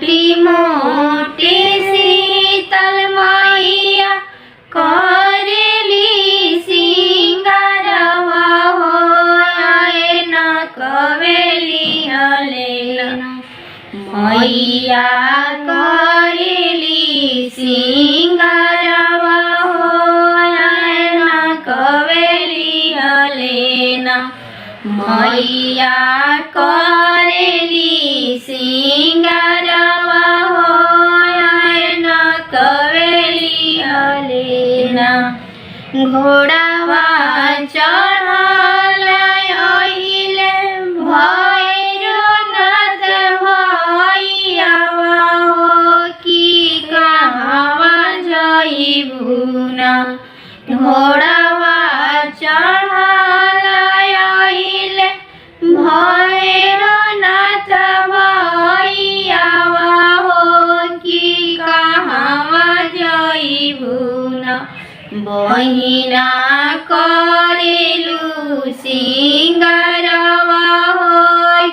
छोटी मोटी शीतल मैया करेली सिंगारवा हो आए न कवेली हलेना मैया करेली सिंगारवा हो आए न कवेली हलेना मैया करेली सिंगारवा हो आए न कवेली हलेना घोड़ावा चढ़ल अहिले भैरवनाथ भैयावा हो कि कहवा जइबुना घोड़ावा चढ़ल अहिले भैरवनाथ भैयावा हो कि कहवा जइबुना बहिना करेलु सिंगारवा हो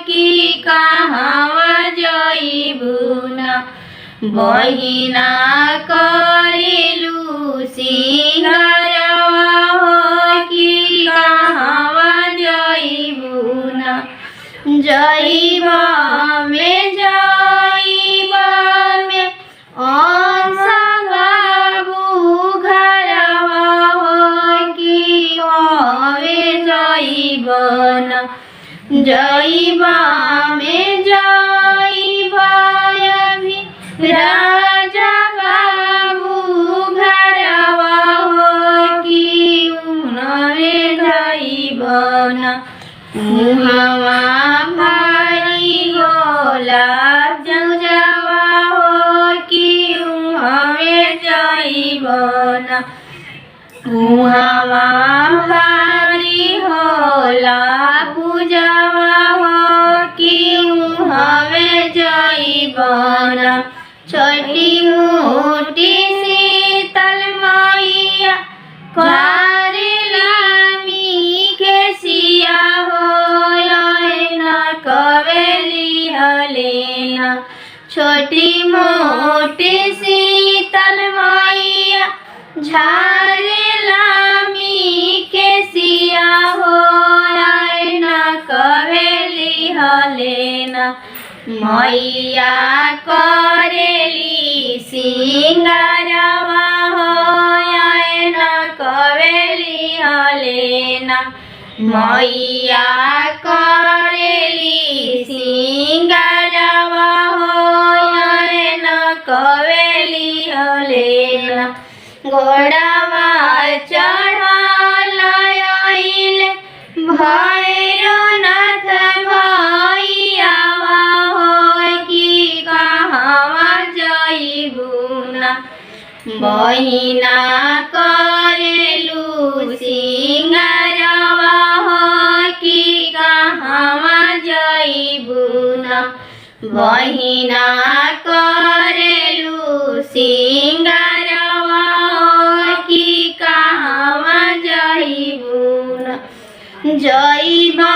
कि कहवा जइबुना बहिना करेलु सिंगारवा हो कि कहवा जइबुना जइबा में जइबा में जइबा अभी राजा बाबू घरवा हो कि उनवे जइबना उहवा भारी होला जौजवा हो कि उहवे जइबना उहवा भारी होला पूजवा हो कि उहवे जइबना छोटी मोटी शीतल मैया करेला के सिया हो न कवेली हलेना छोटी मोटी शीतल मैया झारेला के सिया हो न कवेली हलेना मैया करेली सिंगारवा हो न कवेली हलेना मैया करेली सिंगारवा हो न कवेली हलेना घोड़ावा चढ़ल अहिले भैरवनाथ भैयावा हो कि कहवा जइबुना बहिना करेलु सिंगारवा हो कि कहवा जइबुना बहिना करेलु सिंगारवा हो कि कहवा जइबुना जइबा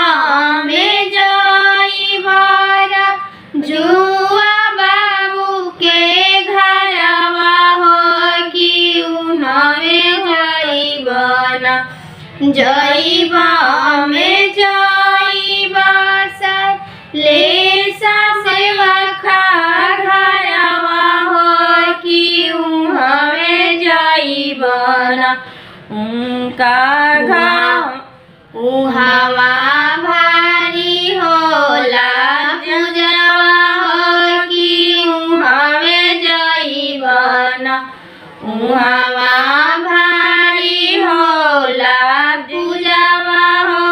में जइबा जुआ बाबू के घरवा हो कि उनवे जइबना जइबा में जइबा लेसा सेवा खा घरवा हो कि उहवे जइबना उनका घाव उहवा भारी होला पूजवा हो कि उहवे जइबना उहवा भारी होला पूजवा हो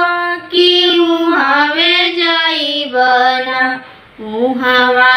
कि उहवे जइबना उहवा